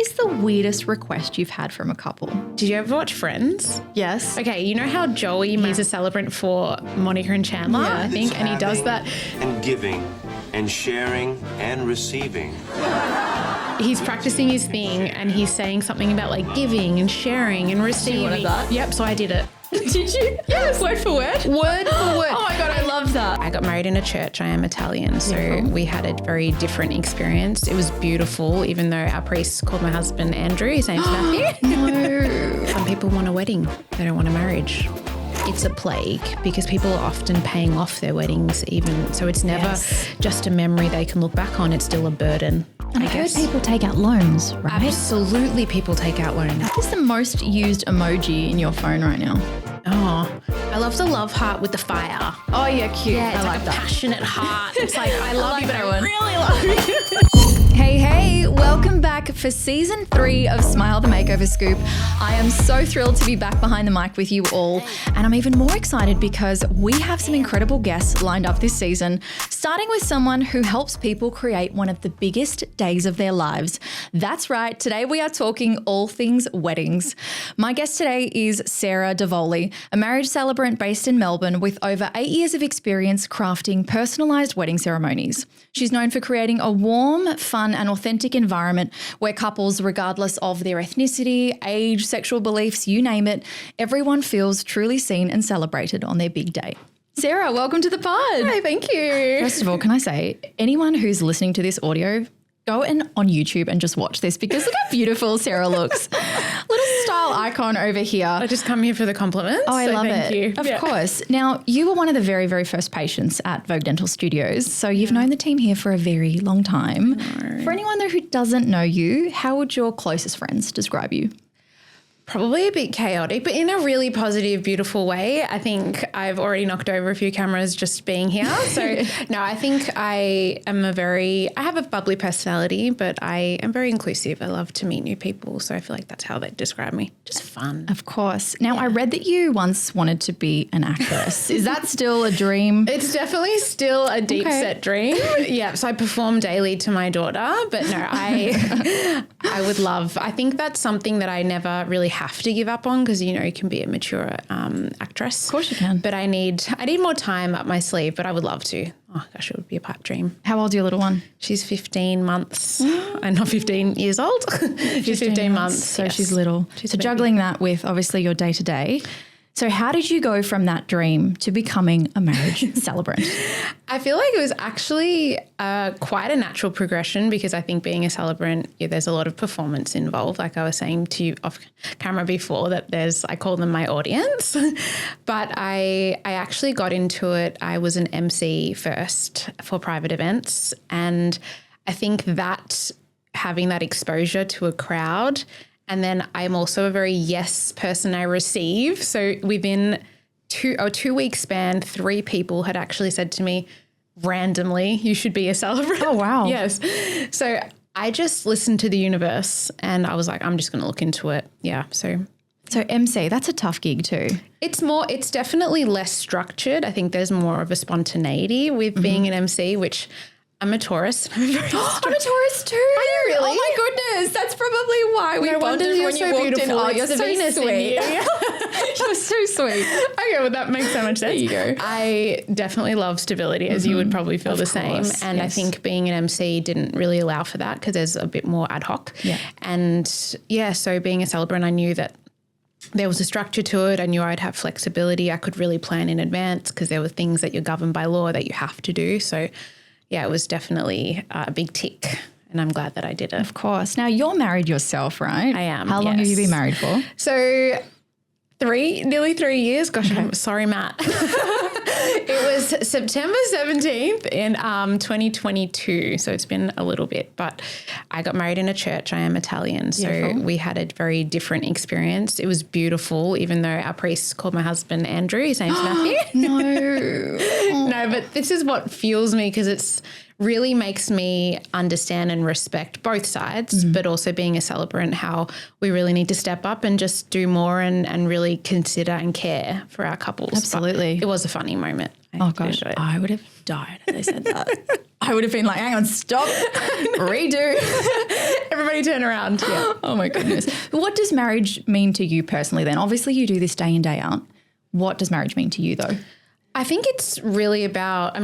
is the weirdest request you've had from a couple? Did you ever watch Friends? Yes. Okay, you know how Joey is a celebrant for Monica and Chandler, I think, and he does that. And giving and sharing and receiving. He's practicing his thing and he's saying something about like giving and sharing and receiving. wanted that? Yep, so I did it. Did you? Yes. Word for word? Word for word. Oh my God, I love that. I got married in a church. I am Italian, so we had a very different experience. It was beautiful, even though our priest called my husband Andrew. His name's Matthew. No. Some people want a wedding. They don't want a marriage. It's a plague because people are often paying off their weddings even. So it's never just a memory they can look back on. It's still a burden. And I heard people take out loans, right? Absolutely, people take out loans. What is the most used emoji in your phone right now? Oh, I love the love heart with the fire. Oh yeah, cute. Yeah, it's I like a that. passionate heart. It's like, I love like you, but that I one. really love you. Hey, welcome back for season 3 of Smile the Makeover Scoop. I am so thrilled to be back behind the mic with you all. And I'm even more excited because we have some incredible guests lined up this season, starting with someone who helps people create one of the biggest days of their lives. That's right. Today we are talking all things weddings. My guest today is Sarah Davoli, a marriage celebrant based in Melbourne with over 8 years of experience crafting personalised wedding ceremonies. She's known for creating a warm, fun and authentic environment where couples, regardless of their ethnicity, age, sexual beliefs, you name it, everyone feels truly seen and celebrated on their big day. Sarah, welcome to the pod. Hi, thank you. First of all, can I say, anyone who's listening to this audio, go on YouTube and just watch this because look how beautiful Sarah looks. Little style icon over here. I just come here for the compliments. Oh, I love thank it. you. Of course. Now, you were one of the very, very first patients at Vogue Dental Studios, so you've known the team here for a very long time. For anyone though who doesn't know you, how would your closest friends describe you? Probably a bit chaotic, but in a really positive, beautiful way. I think I've already knocked over a few cameras just being here. So no, I think I have a bubbly personality, but I am very inclusive. I love to meet new people. So I feel like that's how they describe me. Just fun. Of course. Now, I read that you once wanted to be an actress. Is that still a dream? It's definitely still a deep set dream. Yeah. So I perform daily to my daughter, but no, I would love, I think that's something that I never really have to give up on because, you know, you can be a mature actress. Of course you can. But I need more time up my sleeve, but I would love to. Oh gosh, it would be a pipe dream. How old's your little one? She's 15 months. I'm not 15 years old. She's 15 months. So she's little. So juggling that with obviously your day to day. So how did you go from that dream to becoming a marriage celebrant? I feel like it was actually quite a natural progression because I think being a celebrant, there's a lot of performance involved. Like I was saying to you off camera before that I call them my audience. But I actually got into it. I was an MC first for private events. And I think that having that exposure to a crowd, and then I'm also a very yes person. I receive. So within a 2-week span, 3 people had actually said to me randomly, you should be a celebrant. Oh, wow. Yes. So I just listened to the universe and I was like, I'm just going to look into it. Yeah. So MC, that's a tough gig too. it's definitely less structured. I think there's more of a spontaneity with being an MC, which I'm a Taurus. I'm a Taurus too. Are you really? Oh my goodness. That's probably why we bonded when you walked in. Oh, you're so sweet. You're so sweet. Okay, well, that makes so much sense. There you go. I definitely love stability, as you would probably feel the same. And I think being an MC didn't really allow for that because there's a bit more ad hoc. Yeah. And so being a celebrant, I knew that there was a structure to it. I knew I'd have flexibility. I could really plan in advance because there were things that you're governed by law that you have to do. So yeah, it was definitely a big tick and I'm glad that I did it. Of course. Now you're married yourself, right? I am. How long have you been married for? So nearly 3 years. Gosh, I'm sorry, Matt. It was September 17th in 2022. So it's been a little bit, but I got married in a church. I am Italian. So we had a very different experience. It was beautiful, even though our priest called my husband Andrew. His name's Matthew. No. No, but this is what fuels me because it's really makes me understand and respect both sides, but also being a celebrant, how we really need to step up and just do more and really consider and care for our couples. Absolutely. But it was a funny moment. Oh gosh, I would have died if they said that. I would have been like, hang on, stop, redo. Everybody turn around. Yeah. Oh my goodness. What does marriage mean to you personally then? Obviously you do this day in, day out. What does marriage mean to you though? I think it's really about,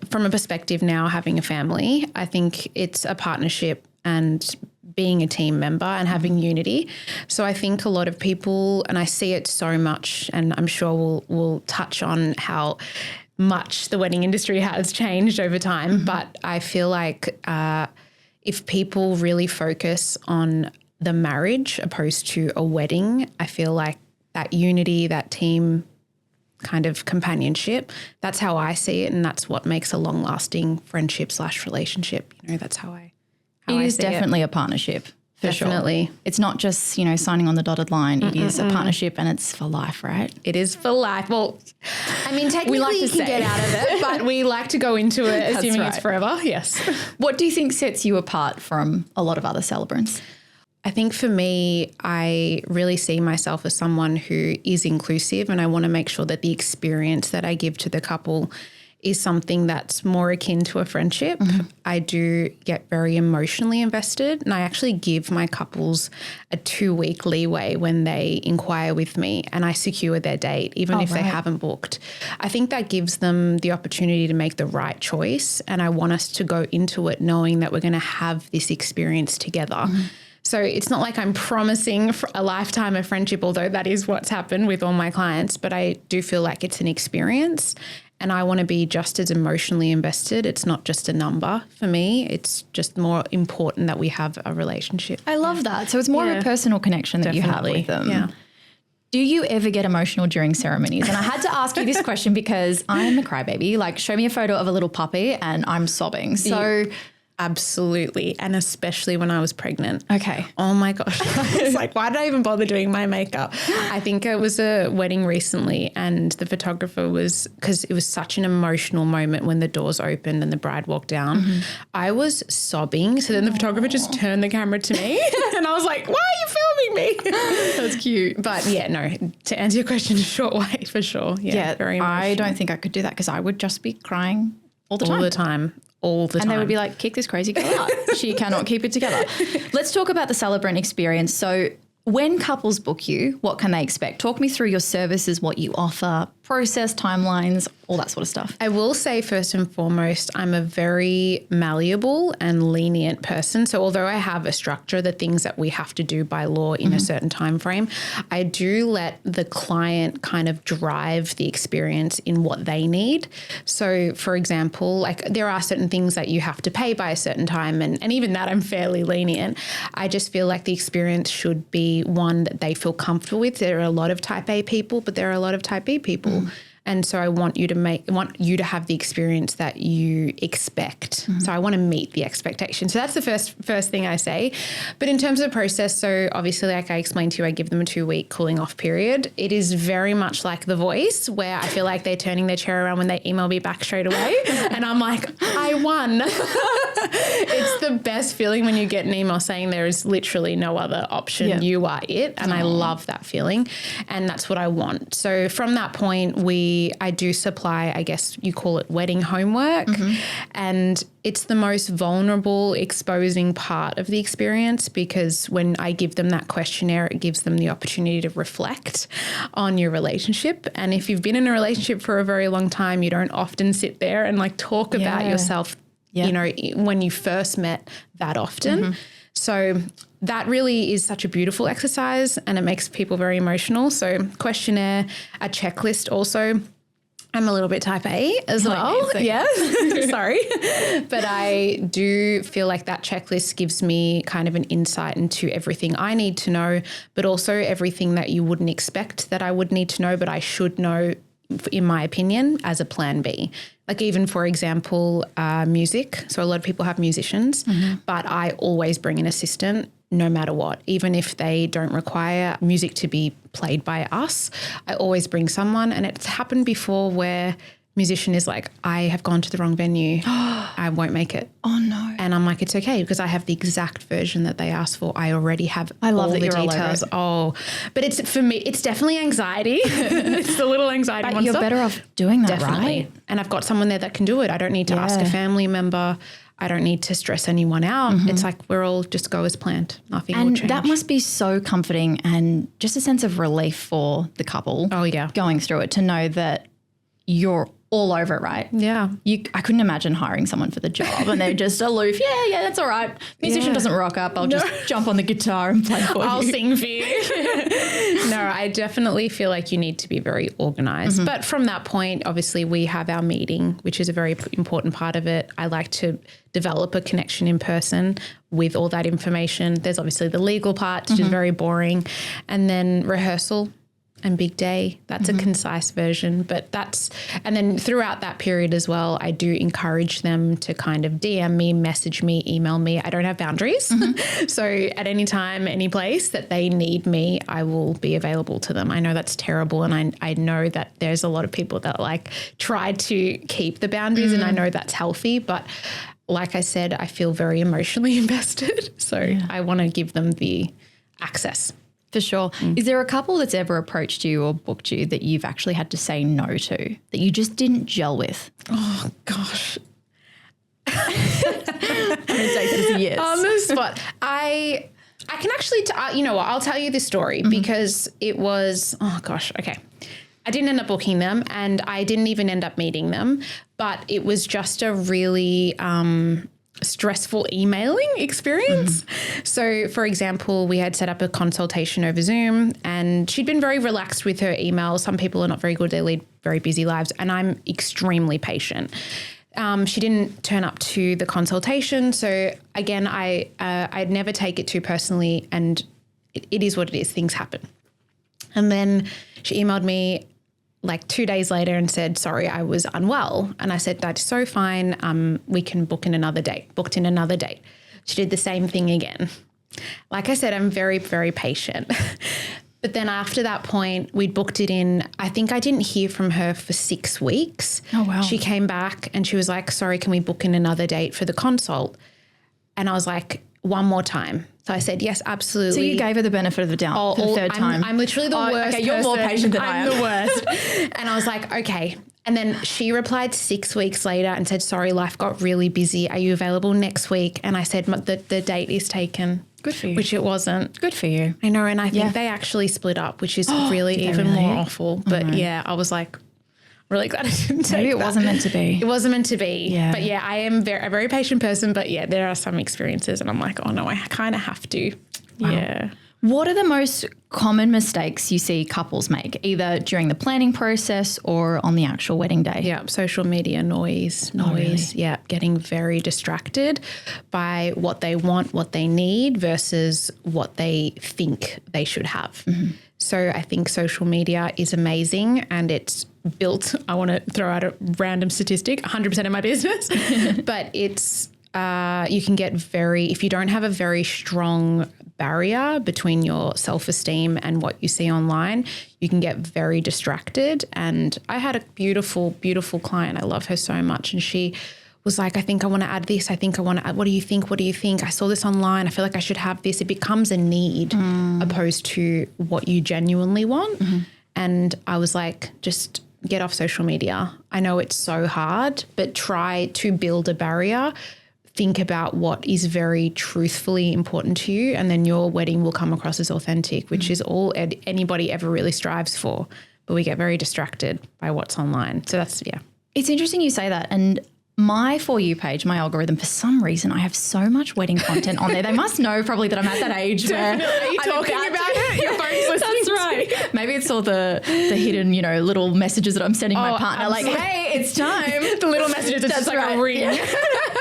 from a perspective now having a family, I think it's a partnership and being a team member and having unity. So I think a lot of people, and I see it so much, and I'm sure we'll touch on how much the wedding industry has changed over time. But I feel like if people really focus on the marriage opposed to a wedding, I feel like that unity, that team kind of companionship, that's how I see it, and that's what makes a long-lasting friendship/relationship. That's how I It is definitely a partnership. For Definitely. Sure. It's not just, signing on the dotted line. It is a partnership and it's for life, right? It is for life. Well, technically we like to you can get out of it, but we like to go into it assuming it's forever. Yes. What do you think sets you apart from a lot of other celebrants? I think for me, I really see myself as someone who is inclusive, and I want to make sure that the experience that I give to the couple is something that's more akin to a friendship. I do get very emotionally invested, and I actually give my couples a 2-week leeway when they inquire with me and I secure their date, even if they haven't booked. I think that gives them the opportunity to make the right choice, and I want us to go into it knowing that we're going to have this experience together. So it's not like I'm promising a lifetime of friendship, although that is what's happened with all my clients, but I do feel like it's an experience, and I want to be just as emotionally invested. It's not just a number for me. It's just more important that we have a relationship. I love that. So it's more of a personal connection that you have with them. Yeah. Do you ever get emotional during ceremonies? And I had to ask you this question because I'm a crybaby. Like, show me a photo of a little puppy and I'm sobbing. So absolutely. And especially when I was pregnant. Okay. Oh my gosh. I was like, why did I even bother doing my makeup? I think it was a wedding recently, and the photographer because it was such an emotional moment when the doors opened and the bride walked down. I was sobbing. So then the photographer just turned the camera to me and I was like, why are you filming me? That's cute. But yeah, no, to answer your question in a short way, for sure. Yeah, very emotional. I don't think I could do that because I would just be crying all the time. All the time. And they would be like, kick this crazy girl out. She cannot keep it together. Let's talk about the Celebrant experience. So when couples book you, what can they expect? Talk me through your services, what you offer, process, timelines, all that sort of stuff. I will say first and foremost, I'm a very malleable and lenient person. So although I have a structure, the things that we have to do by law in a certain time frame, I do let the client kind of drive the experience in what they need. So for example, like there are certain things that you have to pay by a certain time, and even that I'm fairly lenient. I just feel like the experience should be one that they feel comfortable with. There are a lot of type A people, but there are a lot of type B people. And so I want you to have the experience that you expect. So I want to meet the expectation. So that's the first thing I say. But in terms of process, so obviously, like I explained to you, I give them a 2-week cooling off period. It is very much like The Voice, where I feel like they're turning their chair around when they email me back straight away. And I'm like, I won. It's the best feeling when you get an email saying there is literally no other option. Yeah. You are it. And I love that feeling. And that's what I want. So from that point, I do supply, I guess you call it wedding homework. And it's the most vulnerable, exposing part of the experience, because when I give them that questionnaire, it gives them the opportunity to reflect on your relationship. And if you've been in a relationship for a very long time, you don't often sit there and like talk about yourself, you know, when you first met that often. So that really is such a beautiful exercise, and it makes people very emotional. So questionnaire, a checklist also. I'm a little bit type A as well. Yeah. Sorry. But I do feel like that checklist gives me kind of an insight into everything I need to know, but also everything that you wouldn't expect that I would need to know, but I should know, in my opinion, as a plan B. Like even, for example, music. So a lot of people have musicians, but I always bring an assistant no matter what. Even if they don't require music to be played by us, I always bring someone. And it's happened before where musician is like, I have gone to the wrong venue. I won't make it. Oh no. And I'm like, it's okay because I have the exact version that they asked for. I already have love all that the you're all over details. it. Oh, but it's for me, it's definitely anxiety. It's the little anxiety But monster. you're better off doing that, Definitely. right? And I've got someone there that can do it. I don't need to ask a family member. I don't need to stress anyone out. It's like we're all just go as planned. Nothing will And change. that must be so comforting and just a sense of relief for the couple. Oh, yeah. Going through it to know that you're all over it, right? Yeah. I couldn't imagine hiring someone for the job and they're just aloof. Yeah, that's all right. Musician doesn't rock up. I'll just jump on the guitar and play for you. I'll sing for you. No, I definitely feel like you need to be very organized. But from that point, obviously we have our meeting, which is a very important part of it. I like to develop a connection in person with all that information. There's obviously the legal part, which is very boring. And then rehearsal and big day. That's a concise version, but and then throughout that period as well, I do encourage them to kind of DM me, message me, email me. I don't have boundaries. So at any time, any place that they need me, I will be available to them. I know that's terrible. And I know that there's a lot of people that like try to keep the boundaries and I know that's healthy, but like I said, I feel very emotionally invested. So I want to give them the access. For sure. Is there a couple that's ever approached you or booked you that you've actually had to say no to, that you just didn't gel with? Oh, gosh. I'm going to say this is a yes. On the spot. I can actually, you know what, I'll tell you this story because it was, oh gosh, okay. I didn't end up booking them and I didn't even end up meeting them, but it was just a really stressful emailing experience. So for example, we had set up a consultation over Zoom and she'd been very relaxed with her email. Some people are not very good. They lead very busy lives and I'm extremely patient. She didn't turn up to the consultation. So again, I'd never take it too personally and it is what it is. Things happen. And then she emailed me like 2 days later and said, sorry, I was unwell. And I said, that's so fine. We can book in another date. Booked in another date. She did the same thing again. Like I said, I'm very, very patient. But then after that point, we'd booked it in. I think I didn't hear from her for 6 weeks. Oh, wow. She came back and she was like, sorry, can we book in another date for the consult? And I was like, one more time. So I said, yes, absolutely. So you gave her the benefit of the doubt for the third time. I'm literally the worst. Okay, you're more person. patient than I am. I'm the worst. And I was like, okay. And then she replied 6 weeks later and said, sorry, life got really busy. Are you available next week? And I said, the date is taken. Good for you. Which it wasn't. Good for you. I know. And I think they actually split up, which is really even more awful. But yeah, I was like, really glad I didn't take Maybe it that. wasn't meant to be. It wasn't meant to be. Yeah. But yeah, I am a very patient person. But yeah, there are some experiences and I'm like, oh no, I kind of have to. Wow. Yeah. What are the most common mistakes you see couples make, either during the planning process or on the actual wedding day? Yeah, social media noise. really? Yeah, getting very distracted by what they want, what they need versus what they think they should have. So I think social media is amazing and it's built, I want to throw out a random statistic, 100% of my business, but it's, you can get if you don't have a very strong barrier between your self-esteem and what you see online, you can get very distracted. And I had a beautiful, beautiful client. I love her so much. And she was like, I think I want to add this. I think I want to add, what do you think? What do you think? I saw this online. I feel like I should have this. It becomes a need opposed to what you genuinely want. And I was like, just get off social media. I know it's so hard, but try to build a barrier. Think about what is very truthfully important to you, and then your wedding will come across as authentic, which is all anybody ever really strives for. But we get very distracted by what's online. So that's, yeah. It's interesting you say that. And my For You page, my algorithm, for some reason, I have so much wedding content on there. They must know probably that I'm at that age where Are you I'm talking about it? Your phone's listening. That's right. Maybe it's all the hidden, little messages that I'm sending my partner, like, hey, it's time. The little messages, it's just like a ring. Yeah.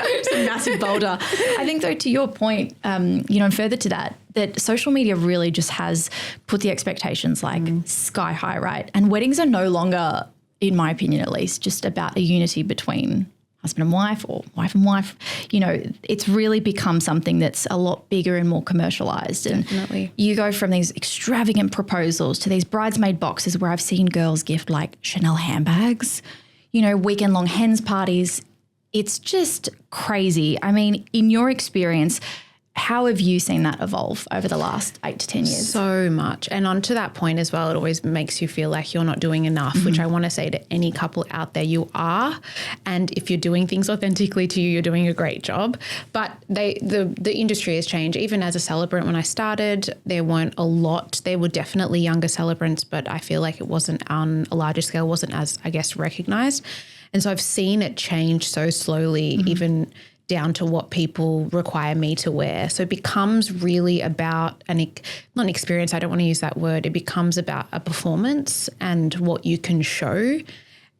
It's a massive boulder. I think, though, to your point, further to that social media really just has put the expectations like sky high, right? And weddings are no longer, in my opinion at least, just about a unity between husband and wife or wife and wife. It's really become something that's a lot bigger and more commercialized. Definitely. And you go from these extravagant proposals to these bridesmaid boxes where I've seen girls gift like Chanel handbags, weekend long hens parties. It's just crazy. I mean, in your experience, how have you seen that evolve over the last 8 to 10 years? So much. And on to that point as well, it always makes you feel like you're not doing enough, which I want to say to any couple out there, you are. And if you're doing things authentically to you, you're doing a great job. But the industry has changed. Even as a celebrant, when I started, there weren't a lot. There were definitely younger celebrants, but I feel like it wasn't on a larger scale, wasn't as, I guess, recognized. And so I've seen it change so slowly, even down to what people require me to wear. So it becomes really about not an experience, I don't want to use that word. It becomes about a performance and what you can show.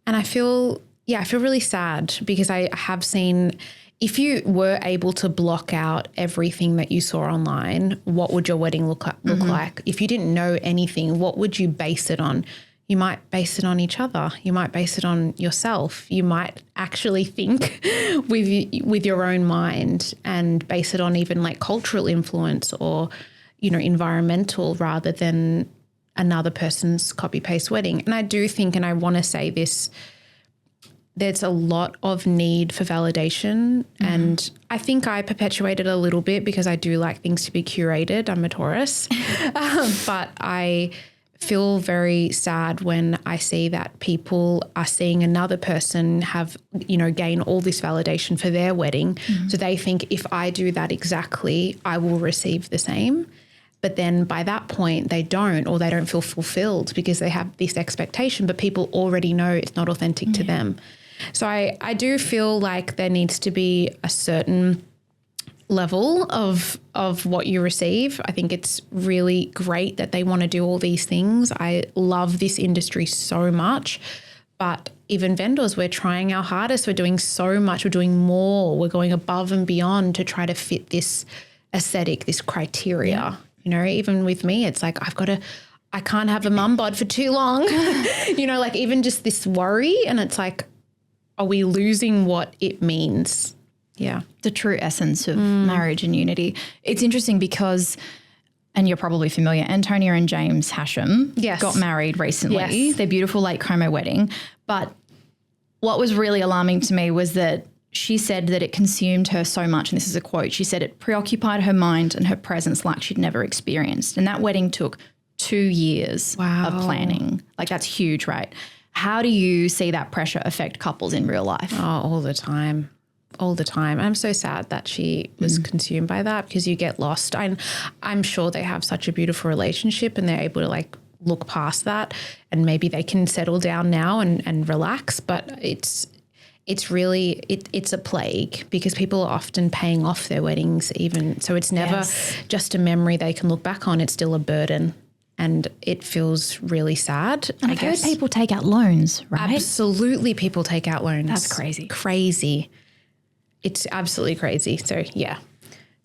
And I feel really sad because I have seen, if you were able to block out everything that you saw online, what would your wedding look like? If you didn't know anything, what would you base it on? You might base it on each other. You might base it on yourself. You might actually think with your own mind and base it on even like cultural influence or, environmental rather than another person's copy-paste wedding. And I do think, and I want to say this, there's a lot of need for validation. And I think I perpetuate it a little bit because I do like things to be curated. I'm a Taurus. But I feel very sad when I see that people are seeing another person have, gain all this validation for their wedding. So they think if I do that exactly, I will receive the same. But then by that point they don't, or they don't feel fulfilled because they have this expectation, but people already know it's not authentic to them. So I do feel like there needs to be a certain level of what you receive. I think it's really great that they want to do all these things. I love this industry so much, but even vendors, we're trying our hardest. We're doing so much. We're doing more. We're going above and beyond to try to fit this aesthetic, this criteria. Even with me, it's like I can't have a mum bod for too long. Like even just this worry, and it's like, are we losing what it means? Yeah. The true essence of marriage and unity. It's interesting because, and you're probably familiar, Antonia and James Hashem got married recently. Yes. Their beautiful Lake Como wedding. But what was really alarming to me was that she said that it consumed her so much, and this is a quote, she said it preoccupied her mind and her presence like she'd never experienced. And that wedding took 2 years of planning. Like that's huge, right? How do you see that pressure affect couples in real life? Oh, all the time. All the time. I'm so sad that she was consumed by that because you get lost. I'm sure they have such a beautiful relationship and they're able to like look past that and maybe they can settle down now and relax. But it's really, it's a plague because people are often paying off their weddings even. So it's never just a memory they can look back on. It's still a burden. And it feels really sad. And I've heard people take out loans, right? Absolutely, people take out loans. That's crazy. Crazy. It's absolutely crazy. So, yeah,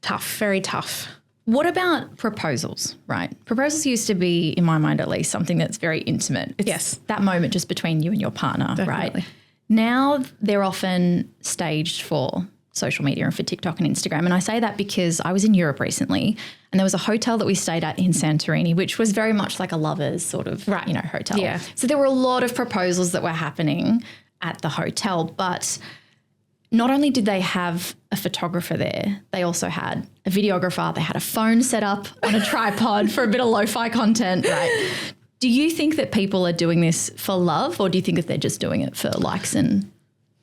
tough, very tough. What about proposals, right? Proposals used to be, in my mind at least, something that's very intimate. It's that moment just between you and your partner, Definitely. right? Now they're often staged for social media and for TikTok and Instagram. And I say that because I was in Europe recently and there was a hotel that we stayed at in Santorini, which was very much like a lovers sort of, hotel. Yeah. So there were a lot of proposals that were happening at the hotel, but not only did they have a photographer there, they also had a videographer. They had a phone set up on a tripod for a bit of lo-fi content, right? Do you think that people are doing this for love or do you think that they're just doing it for likes and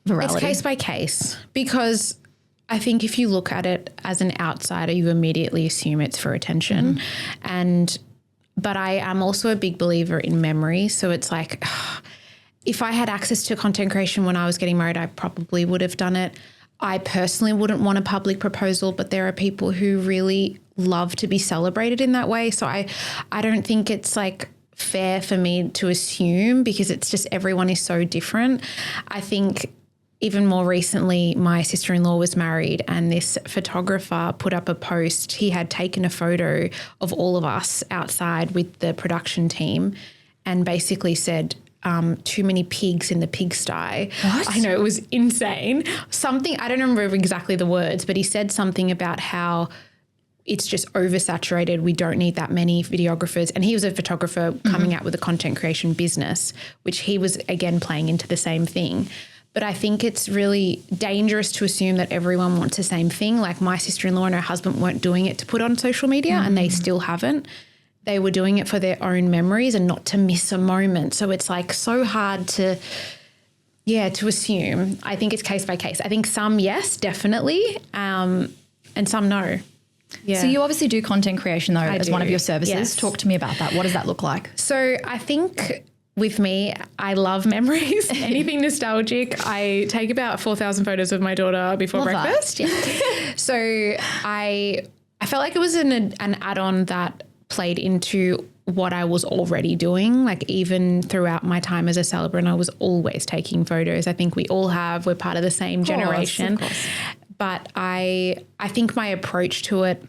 virality? It's case by case because I think if you look at it as an outsider, you immediately assume it's for attention. But I am also a big believer in memory. So it's like, if I had access to content creation when I was getting married, I probably would have done it. I personally wouldn't want a public proposal, but there are people who really love to be celebrated in that way. So I don't think it's like fair for me to assume because it's just everyone is so different. I think even more recently, my sister-in-law was married and this photographer put up a post. He had taken a photo of all of us outside with the production team and basically said, too many pigs in the pigsty. What? I know, it was insane. Something, I don't remember exactly the words, but he said something about how it's just oversaturated. We don't need that many videographers. And he was a photographer coming out with a content creation business, which he was, again, playing into the same thing. But I think it's really dangerous to assume that everyone wants the same thing. Like my sister-in-law and her husband weren't doing it to put on social media and they still haven't. They were doing it for their own memories and not to miss a moment. So it's like so hard to assume. I think it's case by case. I think some, yes, definitely, and some no. Yeah. So you obviously do content creation though as one of your services. Yes. Talk to me about that. What does that look like? So I think with me, I love memories, anything nostalgic. I take about 4,000 photos of my daughter before breakfast. Yeah. So I felt like it was an add-on that played into what I was already doing. Like even throughout my time as a celebrant, I was always taking photos. I think we all have. We're part of the same generation. Of course. But I think my approach to it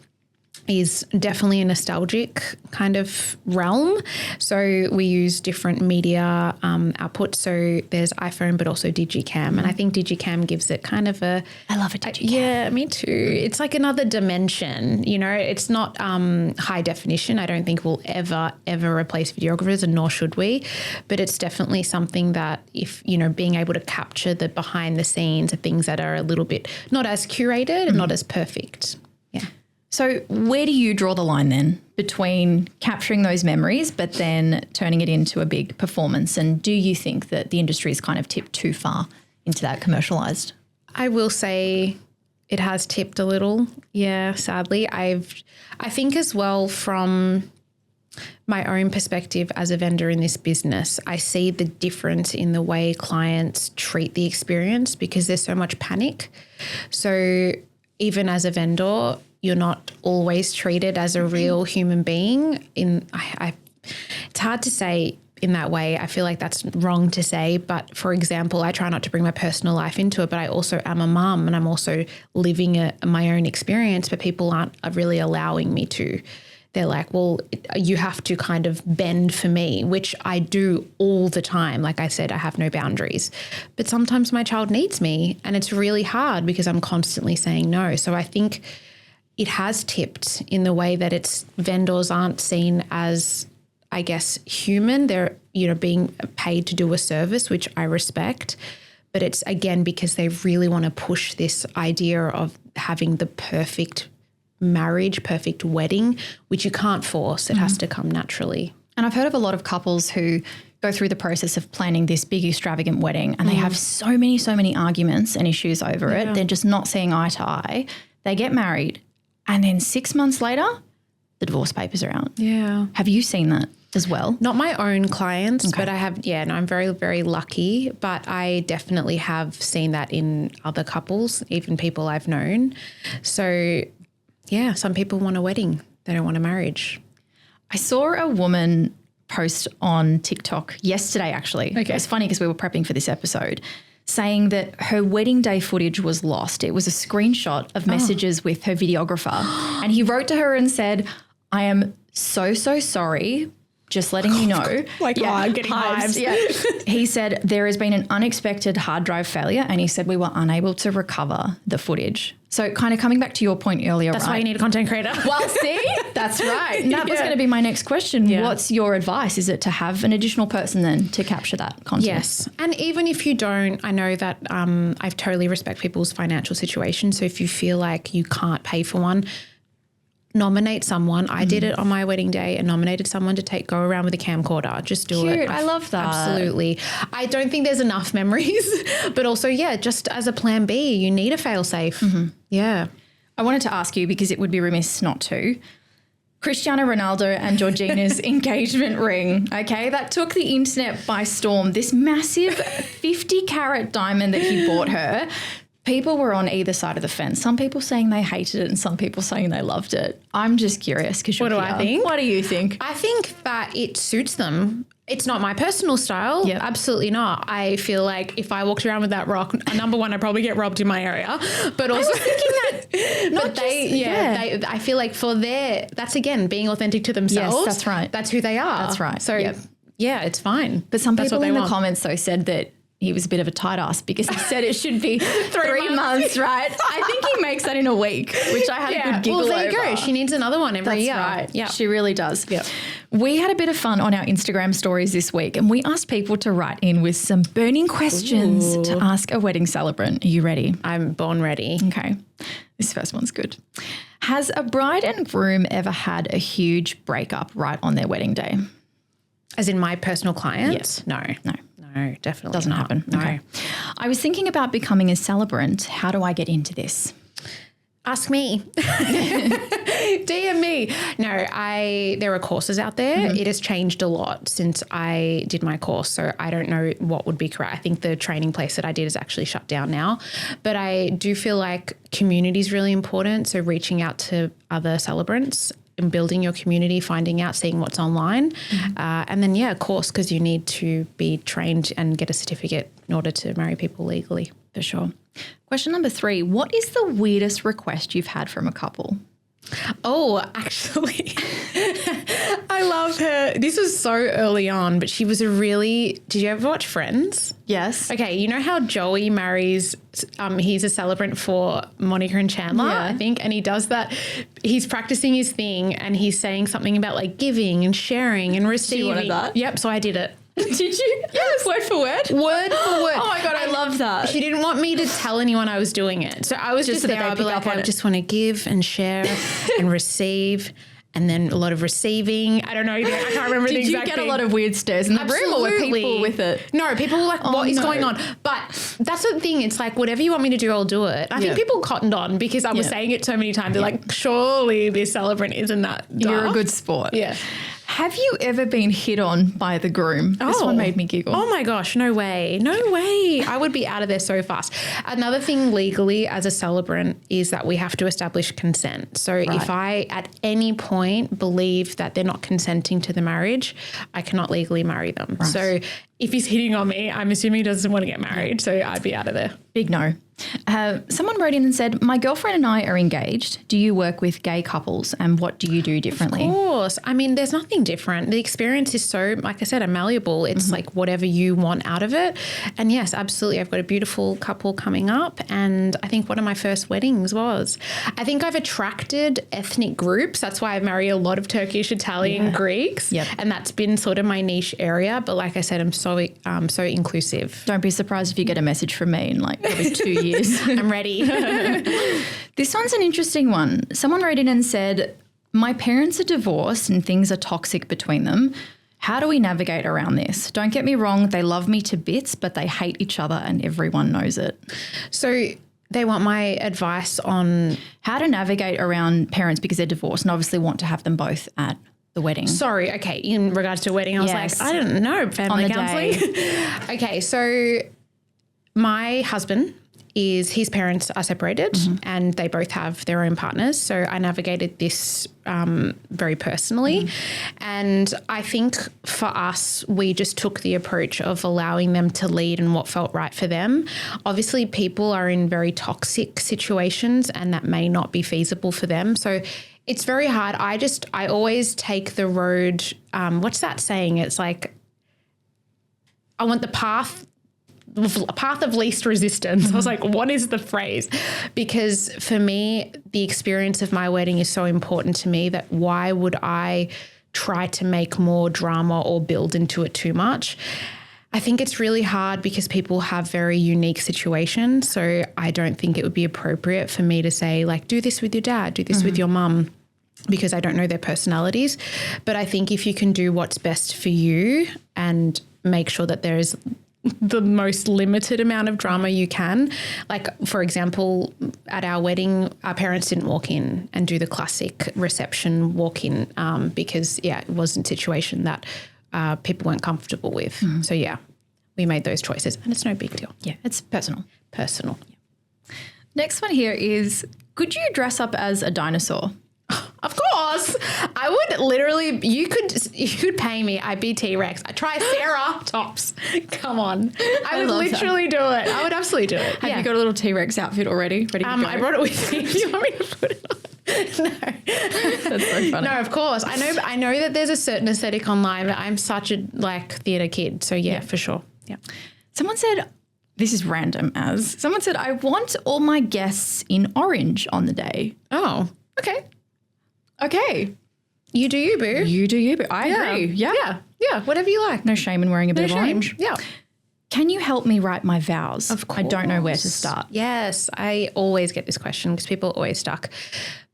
is definitely a nostalgic kind of realm. So we use different media outputs. So there's iPhone, but also Digicam. And I think Digicam gives it kind of a... I love a Digicam. Yeah, me too. It's like another dimension, you know. It's not high definition. I don't think we'll ever replace videographers, and nor should we. But it's definitely something that if, you know, being able to capture the behind the scenes of things that are a little bit not as curated and not as perfect. Yeah. So where do you draw the line then between capturing those memories but then turning it into a big performance? And do you think that the industry has kind of tipped too far into that commercialised? I will say it has tipped a little. Yeah, sadly. I think as well from my own perspective as a vendor in this business, I see the difference in the way clients treat the experience because there's so much panic. So even as a vendor, you're not always treated as a real human being. It's hard to say in that way. I feel like that's wrong to say. But for example, I try not to bring my personal life into it, but I also am a mum and I'm also living my own experience, but people aren't really allowing me to. They're like, well, you have to kind of bend for me, which I do all the time. Like I said, I have no boundaries. But sometimes my child needs me and it's really hard because I'm constantly saying no. So I think it has tipped in the way that vendors aren't seen as, I guess, human. They're, you know, being paid to do a service, which I respect. But it's, again, because they really want to push this idea of having the perfect marriage, perfect wedding, which you can't force. It has to come naturally. And I've heard of a lot of couples who go through the process of planning this big extravagant wedding and they have so many arguments and issues over it. They're just not seeing eye to eye. They get married and then 6 months later, the divorce papers are out. Yeah. Have you seen that as well? Not my own clients, but I have, I'm very, very lucky, but I definitely have seen that in other couples, even people I've known. So yeah, some people want a wedding. They don't want a marriage. I saw a woman post on TikTok yesterday, actually. Okay. It was funny because we were prepping for this episode, saying that her wedding day footage was lost. It was a screenshot of messages with her videographer. And he wrote to her and said, I am so sorry. Just letting you know. Getting hives. Yeah. He said there has been an unexpected hard drive failure and he said we were unable to recover the footage. So kind of coming back to your point earlier, That's right? why you need a content creator. Well, see, that's right. And that was going to be my next question. Yeah. What's your advice? Is it to have an additional person then to capture that content? Yes. And even if you don't, I know that I totally respect people's financial situation. So if you feel like you can't pay for one, nominate someone. I did it on my wedding day and nominated someone to go around with a camcorder. Just do it. I love that. Absolutely. I don't think there's enough memories, but also, just as a plan B, you need a fail safe. Yeah. I wanted to ask you because it would be remiss not to. Cristiano Ronaldo and Georgina's engagement ring, okay? That took the internet by storm. This massive 50-carat diamond that he bought her. People were on either side of the fence. Some people saying they hated it and some people saying they loved it. I'm just curious because what do I think? What do you think? I think that it suits them. It's not my personal style. Yep. Absolutely not. I feel like if I walked around with that rock, number one, I'd probably get robbed in my area. But also thinking that I feel like that's again being authentic to themselves. Yes, that's right. That's who they are. That's right. So yeah, it's fine. But some people in the comments though said that he was a bit of a tight ass because he said it should be 3 months, right? I think he makes that in a week, which I had a good giggle over. Well, there you go. She needs another one every year. That's right. Yeah. She really does. Yep. We had a bit of fun on our Instagram stories this week and we asked people to write in with some burning questions to ask a wedding celebrant. Are you ready? I'm born ready. Okay. This first one's good. Has a bride and groom ever had a huge breakup right on their wedding day? As in my personal client? Yes. No, definitely Doesn't not. happen. No. Okay. I was thinking about becoming a celebrant. How do I get into this? Ask me. DM me. No, there are courses out there. It has changed a lot since I did my course. So I don't know what would be correct. I think the training place that I did is actually shut down now. But I do feel like community is really important. So reaching out to other celebrants and building your community, finding out, seeing what's online. And then, a course, because you need to be trained and get a certificate in order to marry people legally. For sure. Question number 3. What is the weirdest request you've had from a couple? Oh, actually, I love her. This was so early on, but she was did you ever watch Friends? Yes. Okay, you know how Joey marries, he's a celebrant for Monica and Chandler, I think, and he does that. He's practicing his thing and he's saying something about like giving and sharing and receiving. She wanted that? Yep, so I did it. Did you? Yes. Word for word? Word for word. Oh my God, I love that. She didn't want me to tell anyone I was doing it. So I was just so that there. they I'd be pick like, up on I it. just want to give and share and receive. And then a lot of receiving. I don't know. I can't remember the Did you exact get thing. a lot of weird stares in the room or were people with it? No, people were like, what is going on? But that's the thing. It's like, whatever you want me to do, I'll do it. I think people cottoned on because I was saying it so many times. They're like, surely this celebrant isn't that daft. You're a good sport. Yeah. Have you ever been hit on by the groom? This one made me giggle. Oh my gosh, no way. No way. I would be out of there so fast. Another thing legally as a celebrant is that we have to establish consent. So if I at any point believe that they're not consenting to the marriage, I cannot legally marry them. Right. So if he's hitting on me, I'm assuming he doesn't want to get married. So I'd be out of there. Big no. Someone wrote in and said, my girlfriend and I are engaged. Do you work with gay couples and what do you do differently? Of course. I mean, there's nothing different. The experience is so, like I said, malleable. It's like whatever you want out of it. And yes, absolutely. I've got a beautiful couple coming up. And I think one of my first weddings was. I think I've attracted ethnic groups. That's why I marry a lot of Turkish, Italian, Greeks. Yep. And that's been sort of my niche area. But like I said, I'm so inclusive. Don't be surprised if you get a message from me in like probably 2 years. I'm ready. This one's an interesting one. Someone wrote in and said, my parents are divorced and things are toxic between them. How do we navigate around this? Don't get me wrong, they love me to bits, but they hate each other and everyone knows it. So they want my advice on how to navigate around parents because they're divorced and obviously want to have them both at the wedding. Sorry, okay, in regards to a wedding, I was like, I don't know, family counselling. Okay, so my husband his parents are separated and they both have their own partners. So I navigated this very personally. And I think for us, we just took the approach of allowing them to lead and what felt right for them. Obviously, people are in very toxic situations and that may not be feasible for them. So it's very hard. I always take the road. What's that saying? It's like, I want a path of least resistance. I was like, what is the phrase? Because for me, the experience of my wedding is so important to me that why would I try to make more drama or build into it too much? I think it's really hard because people have very unique situations. So I don't think it would be appropriate for me to say like, do this with your dad, do this with your mum, because I don't know their personalities. But I think if you can do what's best for you and make sure that there is the most limited amount of drama you can. Like, for example, at our wedding, our parents didn't walk in and do the classic reception walk in because, it wasn't a situation that people weren't comfortable with. So, we made those choices and it's no big deal. Yeah, it's personal. Personal. Yeah. Next one here is, could you dress up as a dinosaur? Of course. I would literally, you could pay me. I'd be T-Rex. I'd try Sarah tops. Come on. I would literally do it. I would absolutely do it. Have you got a little T-Rex outfit already? Ready to go? I brought it with me if you want me to put it on. No. That's so funny. No, of course. I know that there's a certain aesthetic online, but I'm such a theatre kid. So yeah, for sure. Yeah. Someone said, this is random someone said, I want all my guests in orange on the day. Oh, okay. Okay. You do you, boo. You do you, but I agree. Yeah. Yeah. Whatever you like. No shame in wearing a bit of shame. orange. Yeah. Can you help me write my vows? Of course. I don't know where to start. Yes. I always get this question because people are always stuck.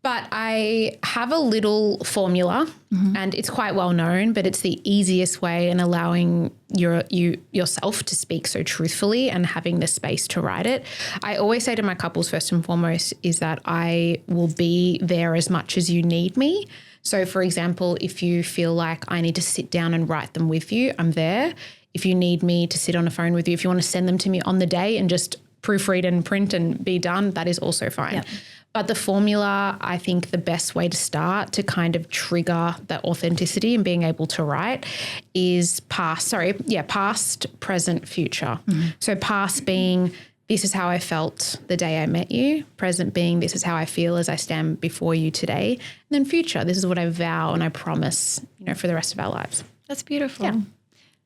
But I have a little formula and it's quite well known, but it's the easiest way in allowing yourself to speak so truthfully and having the space to write it. I always say to my couples, first and foremost, is that I will be there as much as you need me. So, for example, if you feel like I need to sit down and write them with you, I'm there. If you need me to sit on a phone with you, if you want to send them to me on the day and just proofread and print and be done, that is also fine. Yep. But the formula, I think the best way to start to kind of trigger that authenticity and being able to write is past, present, future. So past being, this is how I felt the day I met you. Present being, this is how I feel as I stand before you today. And then future, this is what I vow and I promise, for the rest of our lives. That's beautiful. Yeah.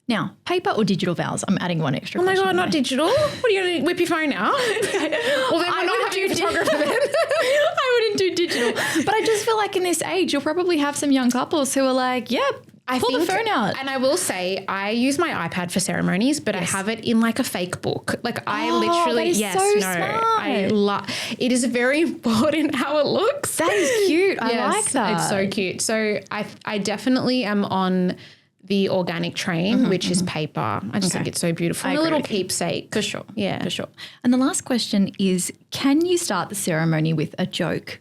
Now, paper or digital vows? I'm adding one extra question. Oh my God, not digital? What are you going to whip your phone now? Well, then we're not having a photographer then. I wouldn't do digital. But I just feel like in this age, you'll probably have some young couples who are like, pull the phone out. And I will say, I use my iPad for ceremonies, but I have it in like a fake book. Like I literally, smart. It is very important how it looks. That is cute. I like that. It's so cute. So I definitely am on the organic train, which is paper. I just think it's so beautiful. A little keepsake. For sure. Yeah. For sure. And the last question is, can you start the ceremony with a joke?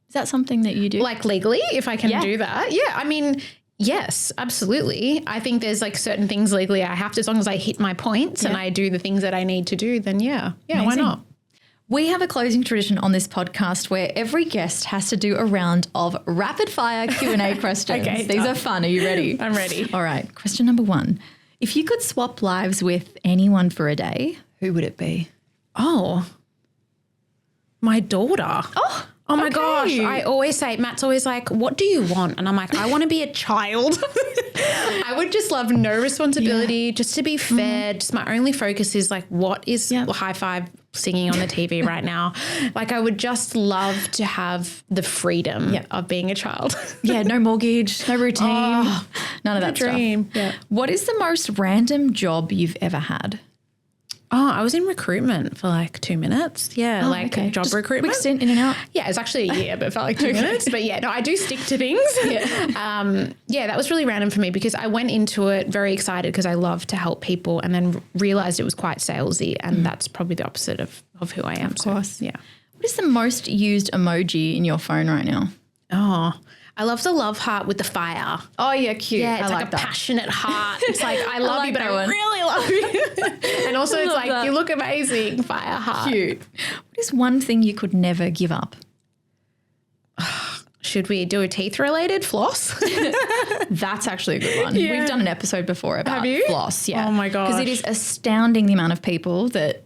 Is that something that you do? Like legally, if I can do that? Yeah. I mean, yes, absolutely. I think there's like certain things legally I have to, as long as I hit my points and I do the things that I need to do, then yeah, amazing. Why not? We have a closing tradition on this podcast where every guest has to do a round of rapid fire Q&A questions. Okay, These are fun. Are you ready? I'm ready. All right. Question number 1. If you could swap lives with anyone for a day, who would it be? Oh, my daughter. Oh my gosh. I always say, Matt's always like, what do you want? And I'm like, I want to be a child. I would just love no responsibility, just to be fed. Just my only focus is like, what is high five singing on the TV right now? Like I would just love to have the freedom of being a child. No mortgage, no routine, none of that dream. stuff. Yeah. What is the most random job you've ever had? Oh, I was in recruitment for like 2 minutes. Yeah, job just recruitment. Quick stint in and out. Yeah, it was actually a year, but it felt like 2 minutes. But yeah, no, I do stick to things. That was really random for me because I went into it very excited because I love to help people and then realised it was quite salesy and that's probably the opposite of who I am. Of course. So, yeah. What is the most used emoji in your phone right now? Oh, I love the love heart with the fire. Oh, yeah, cute. Yeah, it's like a passionate heart. It's like, I love you, but I really love you. And also it's like, you look amazing, fire heart. Cute. What is one thing you could never give up? Should we do a teeth-related floss? That's actually a good one. Yeah. We've done an episode before about floss. Yeah. Oh, my gosh. Because it is astounding the amount of people that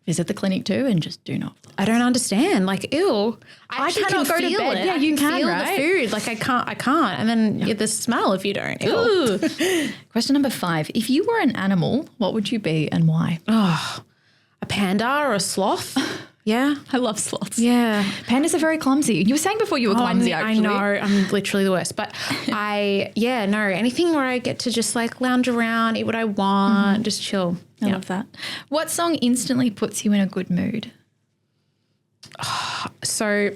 visit the clinic too and just do not floss. I don't understand. Like, ew. I cannot go to bed. It. Yeah, you can, feel right? the food. Like, I can't. And then you get the smell if you don't. Ew. Question number 5. If you were an animal, what would you be and why? Oh, a panda or a sloth? Yeah. I love sloths. Yeah. Pandas are very clumsy. You were saying before you were clumsy, actually. I know. I'm literally the worst. But anything where I get to just like lounge around, eat what I want, just chill. I love that. What song instantly puts you in a good mood? So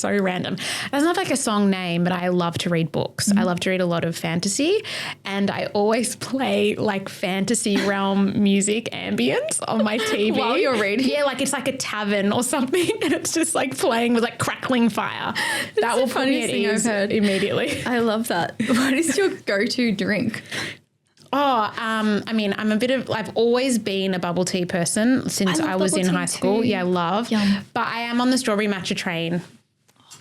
random. It doesn't have like a song name, but I love to read books. I love to read a lot of fantasy and I always play like fantasy realm music ambience on my TV. While you're reading? Yeah, like it's like a tavern or something and it's just like playing with like crackling fire. That will put me at ease immediately. I love that. What is your go-to drink? Oh, I mean, I've always been a bubble tea person since I was in high school. Too. Yeah, love. Yum. But I am on the strawberry matcha train.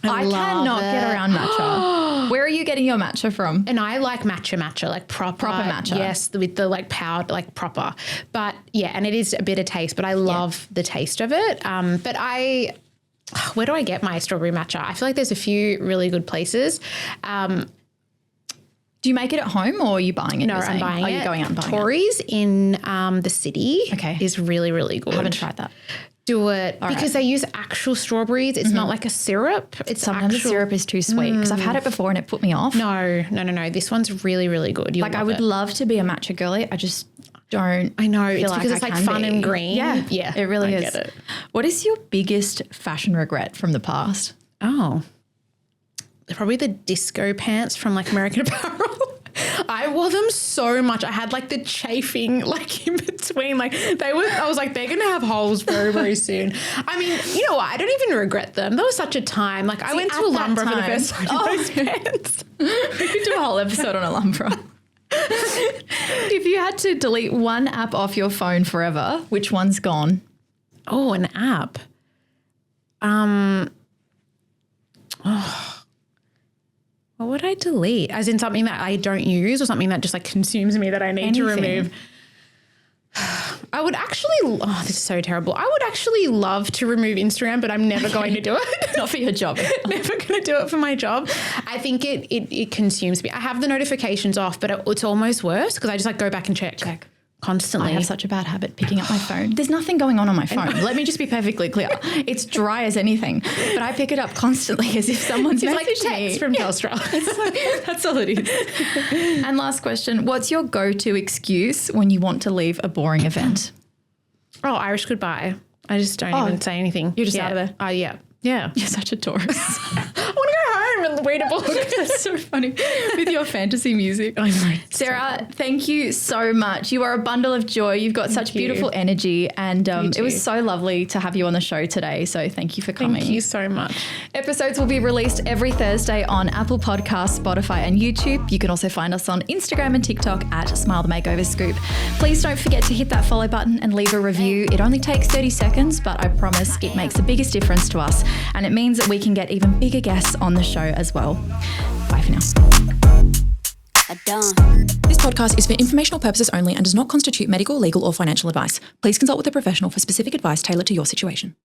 I cannot get around matcha. Where are you getting your matcha from? And I like matcha, like proper matcha. Yes, with the like powder, like proper. But yeah, and it is a bitter taste, but I love the taste of it. But where do I get my strawberry matcha? I feel like there's a few really good places. Do you make it at home or are you buying it? No, I'm buying it. You're going out and buying it. Tories in the city Okay. is really, really good. I haven't tried that. Do it because they use actual strawberries. It's not like a syrup. It's Sometimes the syrup is too sweet because I've had it before and it put me off. No. This one's really, really good. I would love to be a matcha girly. I just don't. I know. feel It's because it's I like can fun be. and green. Yeah, it really I is. get it. What is your biggest fashion regret from the past? Oh, probably the disco pants from like American Apparel. I wore them so much. I had like the chafing like in between. Like I was like, they're going to have holes very, very soon. I mean, you know what? I don't even regret them. That was such a time. Like I went to Alhambra for the first time in those pants. We could do a whole episode on Alhambra. If you had to delete one app off your phone forever, which one's gone? Oh, an app. What would I delete? As in something that I don't use or something that just like consumes me that I need to remove? I would actually, this is so terrible. I would actually love to remove Instagram, but I'm never going to do it. Not for your job. Never going to do it for my job. I think it consumes me. I have the notifications off, but it's almost worse because I just like go back and check. Constantly. I have such a bad habit picking up my phone. There's nothing going on my phone. Let me just be perfectly clear. It's dry as anything, but I pick it up constantly as if someone's messaged like text me. from Telstra. That's all it is. And last question, what's your go-to excuse when you want to leave a boring event? Oh, Irish goodbye. I just don't even say anything. You're just out of there? Yeah. Yeah. You're such a Taurus. I want to go home and read a book. That's so funny with your fantasy music. I know. Sarah, thank you so much. You are a bundle of joy. You've got such beautiful energy and it was so lovely to have you on the show today. So thank you for coming. Thank you so much. Episodes will be released every Thursday on Apple Podcasts, Spotify and YouTube. You can also find us on Instagram and TikTok at Smile the Makeover Scoop. Please don't forget to hit that follow button and leave a review. It only takes 30 seconds, but I promise it makes the biggest difference to us. And it means that we can get even bigger guests on the show as well. Bye for now. This podcast is for informational purposes only and does not constitute medical, legal, or financial advice. Please consult with a professional for specific advice tailored to your situation.